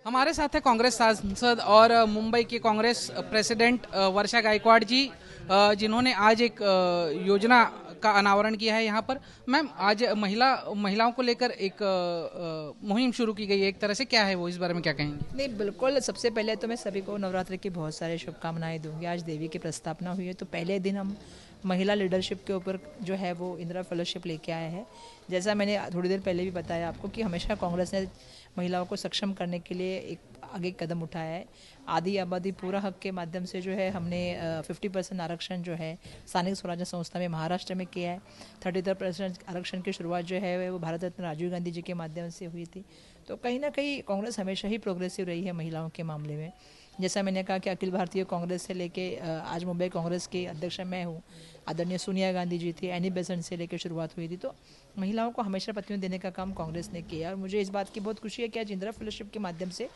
हमारे साथ है कांग्रेस सांसद और मुंबई की कांग्रेस प्रेसिडेंट वर्षा गायकवाड़ जी, जिन्होंने आज एक योजना का अनावरण किया है यहाँ पर। मैम, आज महिलाओं को लेकर एक मुहिम शुरू की गई है, एक तरह से। क्या है वो, इस बारे में क्या कहेंगे? नहीं, बिल्कुल। सबसे पहले तो मैं सभी को नवरात्रि की बहुत सारी शुभकामनाएं दूंगी। आज देवी की प्रस्थापना हुई है, तो पहले दिन हम महिला लीडरशिप के ऊपर जो है वो इंदिरा फेलोशिप लेके आए हैं। जैसा मैंने थोड़ी देर पहले भी बताया आपको कि हमेशा कांग्रेस ने महिलाओं को सक्षम करने के लिए एक आगे कदम उठाया है। आधी आबादी पूरा हक के माध्यम से जो है हमने 50% आरक्षण जो है स्थानिक स्वराज्य संस्था में महाराष्ट्र में किया है। 33% आरक्षण की शुरुआत जो है वो भारत रत्न राजीव गांधी जी के माध्यम से हुई थी। तो कहीं ना कहीं कांग्रेस हमेशा ही प्रोग्रेसिव रही है महिलाओं के मामले में। जैसा मैंने कहा कि अखिल भारतीय कांग्रेस से लेके आज मुंबई कांग्रेस की अध्यक्ष मैं हूँ। आदरणीय सोनिया गांधी जी थी, एनी बेसेंट से लेकर शुरुआत हुई थी। तो महिलाओं को हमेशा प्राथमिकता देने का काम कांग्रेस ने किया और मुझे इस बात की बहुत खुशी है कि आज इंदिरा फेलोशिप के माध्यम से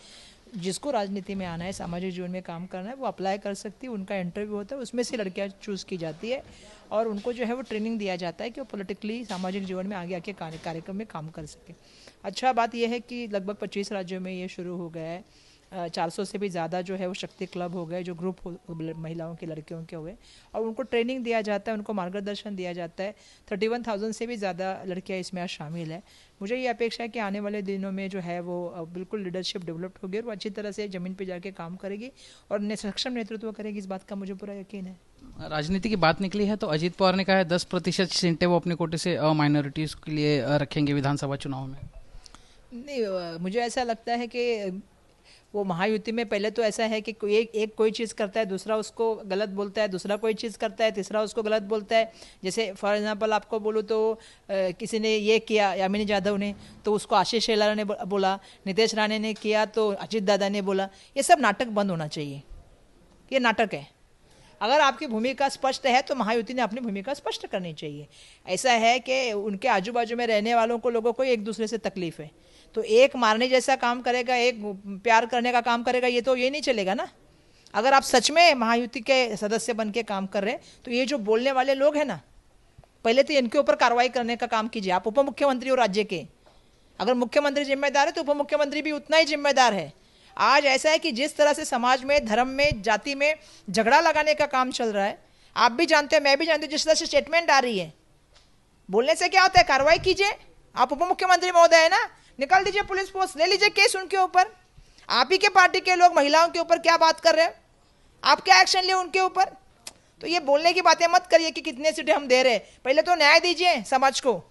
जिसको राजनीति में आना है, सामाजिक जीवन में काम करना है, वो अप्लाई कर सकती है। उनका इंटरव्यू होता है, उसमें से लड़कियां चूज़ की जाती है और उनको जो है वो ट्रेनिंग दिया जाता है कि वो पॉलिटिकली सामाजिक जीवन में आगे आके कार्यक्रम में काम कर सके। अच्छा बात यह है कि लगभग 25 राज्यों में ये शुरू हो गया है। 400 से भी ज़्यादा जो है वो शक्ति क्लब हो गए, जो ग्रुप महिलाओं के लड़कियों के हुए, और उनको ट्रेनिंग दिया जाता है, उनको मार्गदर्शन दिया जाता है। 31,000 से भी ज़्यादा लड़कियां इसमें आज शामिल है। मुझे ये अपेक्षा है कि आने वाले दिनों में जो है वो बिल्कुल लीडरशिप डेवलप होगी और वो अच्छी तरह से ज़मीन पर जाके काम करेगी और सक्षम नेतृत्व करेगी। इस बात का मुझे पूरा यकीन है। राजनीति की बात निकली है तो अजीत पवार ने कहा है 10% सीटें वो अपने कोटे से माइनॉरिटीज़ के लिए रखेंगे विधानसभा चुनाव में। नहीं, मुझे ऐसा लगता है कि वो महायुति में पहले तो ऐसा है कि कोई चीज़ करता है, दूसरा उसको गलत बोलता है, दूसरा कोई चीज़ करता है, तीसरा उसको गलत बोलता है। जैसे फॉर एग्जांपल आपको बोलूँ तो किसी ने ये किया, यामिनी जाधव ने, तो उसको आशीष शेलार ने बोला। नितेश राणे ने किया तो अजीत दादा ने बोला। ये सब नाटक बंद होना चाहिए। ये नाटक है। अगर आपकी भूमिका स्पष्ट है तो महायुति ने अपनी भूमिका स्पष्ट करनी चाहिए। ऐसा है कि उनके आजू बाजू में रहने वालों को, लोगों को एक दूसरे से तकलीफ है, तो एक मारने जैसा काम करेगा, एक प्यार करने का काम करेगा, ये तो ये नहीं चलेगा ना। अगर आप सच में महायुति के सदस्य बन के काम कर रहे हैं तो ये जो बोलने वाले लोग हैं ना, पहले तो इनके ऊपर कार्रवाई करने का काम कीजिए। आप उप मुख्यमंत्री हो राज्य के, अगर मुख्यमंत्री जिम्मेदार है तो उप मुख्यमंत्री भी उतना ही जिम्मेदार है। आज ऐसा है कि जिस तरह से समाज में, धर्म में, जाति में झगड़ा लगाने का काम चल रहा है, आप भी जानते हैं, मैं भी जानती हूँ। जिस तरह से स्टेटमेंट आ रही है, बोलने से क्या होता है? कार्रवाई कीजिए। आप उप मुख्यमंत्री महोदय है ना, निकाल दीजिए पुलिस फोर्स, ले लीजिए केस उनके ऊपर। आप ही के पार्टी के लोग महिलाओं के ऊपर क्या बात कर रहे हैं, आप क्या एक्शन लिए उनके ऊपर? तो ये बोलने की बातें मत करिए कि कितने सीटें हम दे रहे हैं। पहले तो न्याय दीजिए समाज को।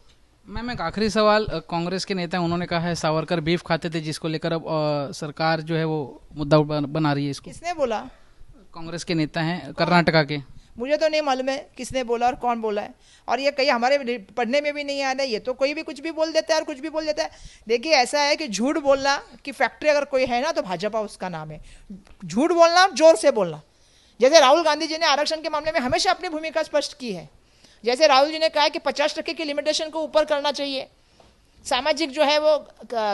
मैम, एक आखिरी सवाल। कांग्रेस के नेता, उन्होंने कहा है सावरकर बीफ खाते थे, जिसको लेकर अब सरकार जो है वो मुद्दा बना रही है इसको। किसने बोला? कांग्रेस के नेता हैं कर्नाटका के। मुझे तो नहीं मालूम है किसने बोला और कौन बोला है, और ये कहीं हमारे पढ़ने में भी नहीं आ रहा है। ये तो कोई भी कुछ भी बोल देता है और कुछ भी बोल देता है। देखिए, ऐसा है कि झूठ बोलना की फैक्ट्री अगर कोई है ना तो भाजपा उसका नाम है। झूठ बोलना, जोर से बोलना। जैसे राहुल गांधी जी ने आरक्षण के मामले में हमेशा अपनी भूमिका स्पष्ट की है। जैसे राहुल जी ने कहा कि 50% की लिमिटेशन को ऊपर करना चाहिए, सामाजिक जो है वो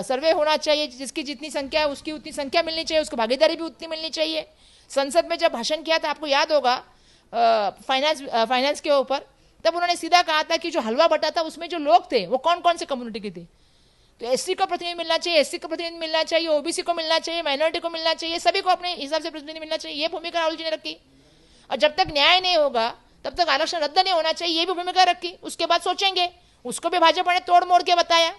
सर्वे होना चाहिए, जिसकी जितनी संख्या है उसकी उतनी संख्या मिलनी चाहिए, उसको भागीदारी भी उतनी मिलनी चाहिए। संसद में जब भाषण किया था, आपको याद होगा, फाइनेंस के ऊपर, तब उन्होंने सीधा कहा था कि जो हलवा बटा था उसमें जो लोग थे वो कौन कौन से कम्युनिटी के थे। तो एससी को प्रतिनिधि मिलना चाहिए, एससी को प्रतिनिधि मिलना चाहिए, ओबीसी को मिलना चाहिए, माइनॉरिटी को मिलना चाहिए, सभी को अपने हिसाब से प्रतिनिधि मिलना चाहिए। ये भूमिका राहुल जी ने रखी। और जब तक न्याय नहीं होगा तब तक आरक्षण रद्द नहीं होना चाहिए, ये भी भूमिका रखी। उसके बाद सोचेंगे। उसको भी भाजपा ने तोड़ मोड़ के बताया।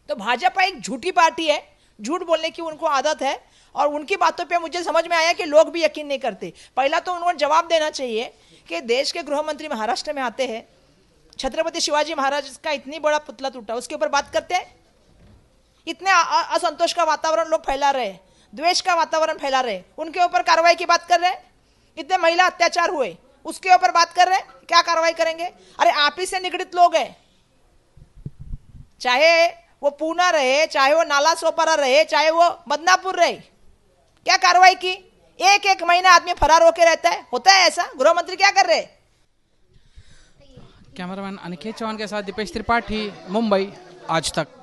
तो भाजपा एक झूठी पार्टी है, झूठ बोलने की उनको आदत है, और उनकी बातों पे मुझे समझ में आया कि लोग भी यकीन नहीं करते। पहला तो उन्होंने जवाब देना चाहिए कि देश के गृह मंत्री महाराष्ट्र में आते हैं, छत्रपति शिवाजी महाराज का इतनी बड़ा पुतला टूटा, उसके ऊपर बात करते हैं। इतने असंतोष का वातावरण लोग फैला रहे, द्वेष का वातावरण फैला रहे, उनके ऊपर कार्रवाई की बात कर रहे हैं। इतने महिला अत्याचार हुए, उसके ऊपर बात कर रहे हैं, क्या कार्रवाई करेंगे? अरे आप ही से निगड़ित लोग हैं, चाहे वो पूना रहे, चाहे वो नाला सोपारा रहे, चाहे वो बदनापुर रहे, क्या कार्रवाई की? एक एक महीना आदमी फरार होके रहता है। होता है ऐसा? गृह मंत्री क्या कर रहे? कैमरामैन अनिकेत चौहान के साथ दीपेश त्रिपाठी, मुंबई आज तक।